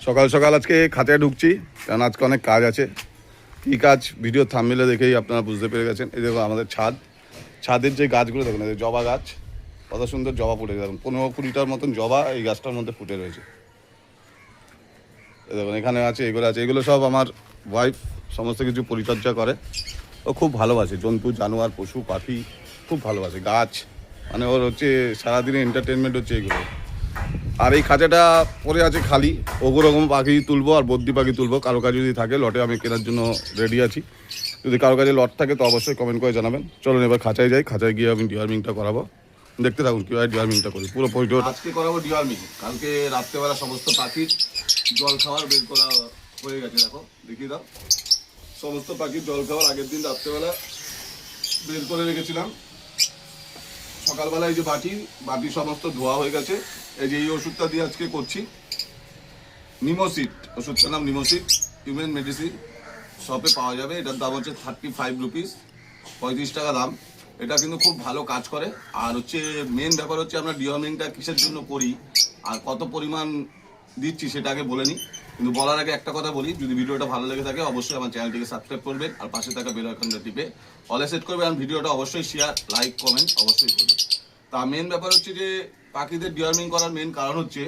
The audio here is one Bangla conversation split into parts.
সকাল সকাল আজকে খাঁচায় ঢুকছি, কারণ আজকে অনেক কাজ আছে। কী কাজ ভিডিও থাম্বনেলে দেখেই আপনারা বুঝতে পেরে গেছেন। এই দেখো আমাদের ছাদের যে গাছগুলো দেখুন, এই জবা গাছ, কত সুন্দর জবা ফুটে দেখুন, 15-20টার মতন জবা এই গাছটার মধ্যে ফুটে রয়েছে। দেখুন এখানে আছে, এগুলো আছে, এগুলো সব আমার ওয়াইফ সমস্ত কিছু পরিচর্যা করে। ও খুব ভালোবাসে জন্তু জানোয়ার পশু পাখি, খুব ভালোবাসে গাছ, মানে ওর হচ্ছে সারাদিনে এন্টারটেনমেন্ট হচ্ছে এগুলো। আর এই খাঁচাটা পরে আছে খালি, ওরকম পাখি তুলবো আর বদ্যি পাখি তুলবো। কারো কাছে যদি থাকে লটে আমি কেনার জন্য রেডি আছি। যদি কারো কাছে লট থাকে তো অবশ্যই কমেন্ট করে জানাবেন। চলুন এবার খাঁচায় যাই, খাঁচায় গিয়ে আমি ডিওয়ার্মিংটা করাবো। দেখতে থাকুন কীভাবে ডিওয়ার্মিংটা করি পুরো পরিচয়। আজকে করাবো ডিওয়ার্মিং। কালকে রাত্রেবেলা সমস্ত পাখির জল খাওয়ার বের করা হয়ে গেছে, দেখো দেখিয়ে দাও। সমস্ত পাখির জল খাওয়ার আগের দিন রাত্রেবেলা বের করে রেখেছিলাম। সকালবেলা এই যে বাটি সমস্ত ধোয়া হয়ে গেছে। এই যে এই ওষুধটা দিয়ে আজকে করছি, নিমোসিড, ওষুধটার নাম নিমোসিড, হিউম্যান মেডিসিন, শপে পাওয়া যাবে। এটার দাম হচ্ছে 35 রুপিস, 35 টাকা দাম। এটা কিন্তু খুব ভালো কাজ করে। আর হচ্ছে মেন ব্যাপার হচ্ছে আমরা ডিওয়ার্মিংটা কিসের জন্য করি আর কত পরিমাণ দিচ্ছি সেটা আগে বলে নিই। কিন্তু বলার আগে একটা কথা বলি, যদি ভিডিওটা ভালো লেগে থাকে অবশ্যই আমার চ্যানেলটিকে সাবস্ক্রাইব করবেন আর পাশে থাকা বেল আইকনটা টিপে অলে সেট করবেন। আর ভিডিওটা অবশ্যই শেয়ার, লাইক, কমেন্ট অবশ্যই করবেন। তা মেন ব্যাপার হচ্ছে যে পাখিদের ডিওয়ার্মিং করার মেন কারণ হচ্ছে,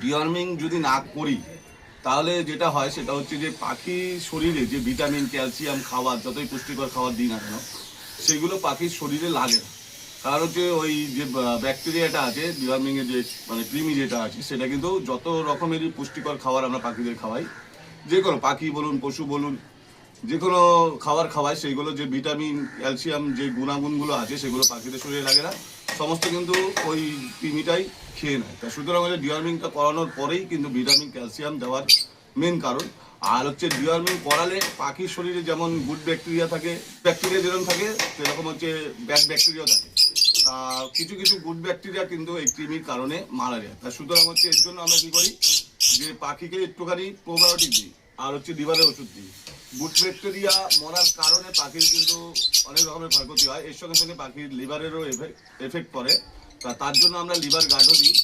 ডিওয়ার্মিং যদি না করি তাহলে যেটা হয় সেটা হচ্ছে যে পাখির শরীরে যে ভিটামিন, ক্যালসিয়াম খাবার, যতই পুষ্টিকর খাবার দিই না কেন সেগুলো পাখির শরীরে লাগে না। কারণ হচ্ছে ওই যে ব্যাকটেরিয়াটা আছে ডিওয়ার্মিংয়ের, যে মানে কৃমি যেটা আছে, সেটা কিন্তু যত রকমেরই পুষ্টিকর খাবার আমরা পাখিদের খাওয়াই, যে কোনো পাখি বলুন পশু বলুন, যে কোনো খাবার খাওয়াই, সেইগুলো যে ভিটামিন, ক্যালসিয়াম যে গুণাগুণগুলো আছে সেগুলো পাখিদের শরীরে লাগে না, সমস্ত কিন্তু ওই কৃমিটাই খেয়ে নেয়। তা সুতরাং হচ্ছে ডিওয়ার্মিংটা করানোর পরেই কিন্তু ভিটামিন, ক্যালসিয়াম দেওয়ার মেন কারণ। আর হচ্ছে ডিওয়ার্মিং করালে পাখির শরীরে যেমন গুড ব্যাকটেরিয়া থাকে, ব্যাকটেরিয়া যেরকম থাকে সেরকম হচ্ছে ব্যাড ব্যাকটেরিয়াও থাকে। তা কিছু কিছু গুড ব্যাকটেরিয়া কিন্তু এই কৃমির কারণে মারা যায়। তা সুতরাং হচ্ছে এর জন্য আমরা কী করি, যে পাখিকে একটুখানি প্রোবায়োটিক দিই আর হচ্ছে লিভারের ওষুধ দিই। গুড ব্যাকটেরিয়া মরার কারণে পাখির কিন্তু অনেক রকমের ক্ষয়ক্ষতি হয়, এর সঙ্গে সঙ্গে পাখির লিভারেরও এফেক্ট পড়ে। তার জন্য আমরা লিভার গার্ডও দিই।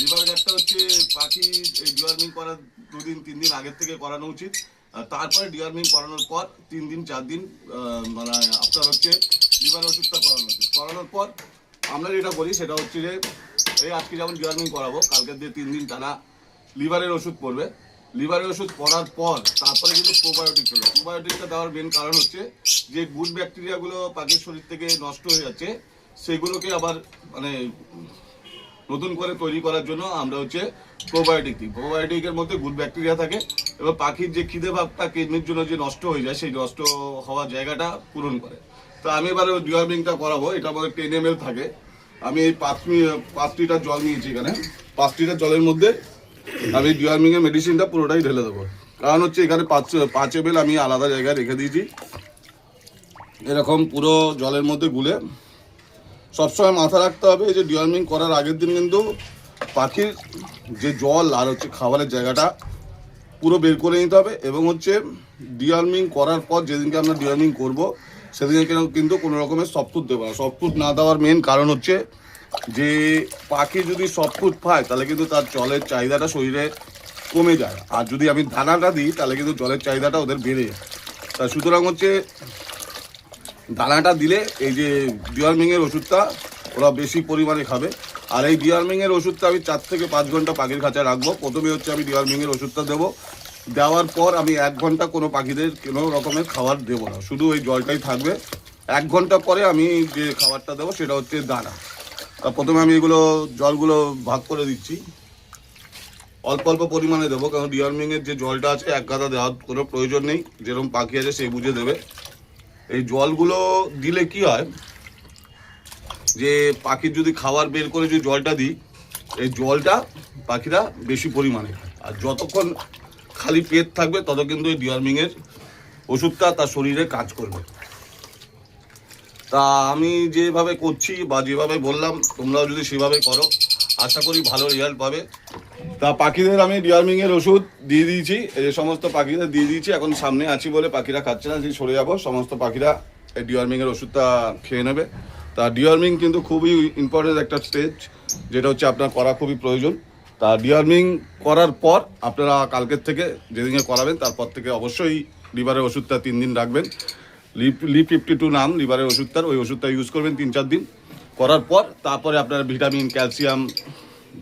লিভার গার্ডটা হচ্ছে পাখি এই ডিওয়ার্মিং করার 2-3 দিন আগের থেকে করানো উচিত। তারপরে ডিওয়ার্মিং করানোর পর 3-4 দিন মানে আপনার হচ্ছে লিভার ওষুধটা করানো উচিত। করানোর পর আমরা যেটা করি সেটা হচ্ছে যে এই আজকে যেমন ডিওয়ার্মিং করাবো, কালকের দিয়ে 3 দিন টানা লিভারের ওষুধ পড়বে। লিভারের ওষুধ পড়ার পর তারপরে কিন্তু প্রোবায়োটিক চলবে। প্রোবায়োটিকটা দেওয়ার মেন কারণ হচ্ছে যে গুড ব্যাকটেরিয়াগুলো পাখির শরীর থেকে নষ্ট হয়ে যাচ্ছে, সেগুলোকে আবার মানে নতুন করে তৈরি করার জন্য আমরা হচ্ছে প্রোবায়োটিক দিই। প্রোবায়োটিকের মধ্যে গুড ব্যাকটেরিয়া থাকে এবং পাখির যে খিদে ভাবটা কিডনির জন্য যে নষ্ট হয়ে যায়, সেই নষ্ট হওয়ার জায়গাটা পূরণ করে। তো আমি এবারে ডিওয়ার্মিংটা করাবো। এটা আমাদের 10 ml থাকে। আমি এই 5 লিটার জল নিয়েছি। এখানে 5 লিটার জলের মধ্যে আমি ডিওয়ার্মিংয়ের মেডিসিনটা পুরোটাই ঢেলে দেবো। কারণ হচ্ছে এখানে 5 ml আমি আলাদা জায়গায় রেখে দিয়েছি, এরকম পুরো জলের মধ্যে গুলে। সবসময় মাথা রাখতে হবে যে ডিওয়ার্মিং করার আগের দিন কিন্তু পাখির যে জল আর হচ্ছে খাবারের জায়গাটা পুরো বের করে নিতে হবে। এবং হচ্ছে ডিওয়ার্মিং করার পর যেদিনকে আমরা ডিওয়ার্মিং করবো সেদিনকে কিন্তু কোনো রকমের সফট ফুড দেবো না। সফট ফুড না দেওয়ার মেন কারণ হচ্ছে যে পাখি যদি সফট ফুড পায় তাহলে কিন্তু তার জলের চাহিদাটা শরীরে কমে যায়। আর যদি আমি দানাটা দিই তাহলে কিন্তু জলের চাহিদাটা ওদের বেড়ে যায়। তা সুতরাং হচ্ছে দানাটা দিলে এই যে ডিওয়ার্মিংয়ের ওষুধটা ওরা বেশি পরিমাণে খাবে। আর এই ডিওয়ার্মিংয়ের ওষুধটা আমি 4 থেকে 5 ঘন্টা পাখির খাঁচায় রাখবো। প্রথমে হচ্ছে আমি ডিওয়ার্মিংয়ের ওষুধটা দেবো, দেওয়ার পর আমি 1 ঘন্টা কোনো পাখিদের কোনো রকমের খাবার দেবো না, শুধু ওই জলটাই থাকবে। 1 ঘন্টা পরে আমি যে খাবারটা দেবো সেটা হচ্ছে দানা। তা প্রথমে আমি এগুলো জলগুলো ভাগ করে দিচ্ছি, অল্প অল্প পরিমাণে দেবো, কারণ ডিওয়ার্মিংয়ের যে জলটা আছে এক গাদা দেওয়ার কোনো প্রয়োজন নেই, যেরকম পাখি আছে সেই বুঝে দেবে। এই জলগুলো দিলে কি হয় যে পাখির যদি খাবার বের করে যে জলটা দিই, এই জলটা পাখিরা বেশি পরিমাণে খায়। আর যতক্ষণ খালি পেট থাকবে তত কিন্তু এই ডিওয়ার্মিংয়ের ওষুধটা তার শরীরে কাজ করবে। তা আমি যেভাবে করছি বা যেভাবে বললাম তোমরাও যদি সেভাবে করো আশা করি ভালো রেজাল্ট পাবে। তা পাখিদের আমি ডিওয়ার্মিংয়ের ওষুধ দিয়ে দিয়েছি, এই সমস্ত পাখিদের দিয়ে দিয়েছি। এখন সামনে আছি বলে পাখিরা খাচ্ছে না, যে সরে যাবো সমস্ত পাখিরা এই ডিওয়ার্মিংয়ের ওষুধটা খেয়ে নেবে। তা ডিওয়ার্মিং কিন্তু খুবই ইম্পর্টেন্ট একটা স্টেজ, যেটা হচ্ছে আপনার করা খুবই প্রয়োজন। তা তা ডিওয়ার্মিং করার পর আপনারা কালকের থেকে যেদিনে করাবেন তারপর থেকে অবশ্যই লিভারের ওষুধটা 3 দিন রাখবেন। লিপ 52 নাম লিভারের ওষুধটার, ওই ওষুধটা ইউজ করবেন 3-4 দিন করার পর তারপরে আপনারা ভিটামিন ক্যালসিয়াম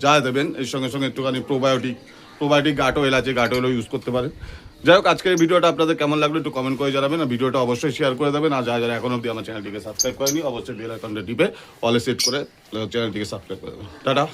যা দেবেন এর সঙ্গে সঙ্গে একটুখানি প্রোবায়োটিক গাট অয়েল আছে, গাট অয়েলও ইউজ করতে পারেন। যাই হোক, আজকের ভিডিওটা আপনাদের কেমন লাগলো একটু কমেন্ট করে জানাবেন, আর ভিডিওটা অবশ্যই শেয়ার করে দেবেন। আর যারা এখনো অবধি আমার চ্যানেলটিকে সাবস্ক্রাইব করেনি অবশ্যই বেল আইকনটা টিপে অলে সেট করে চ্যানেলটিকে সাবস্ক্রাইব করে দেবেন। টাটা।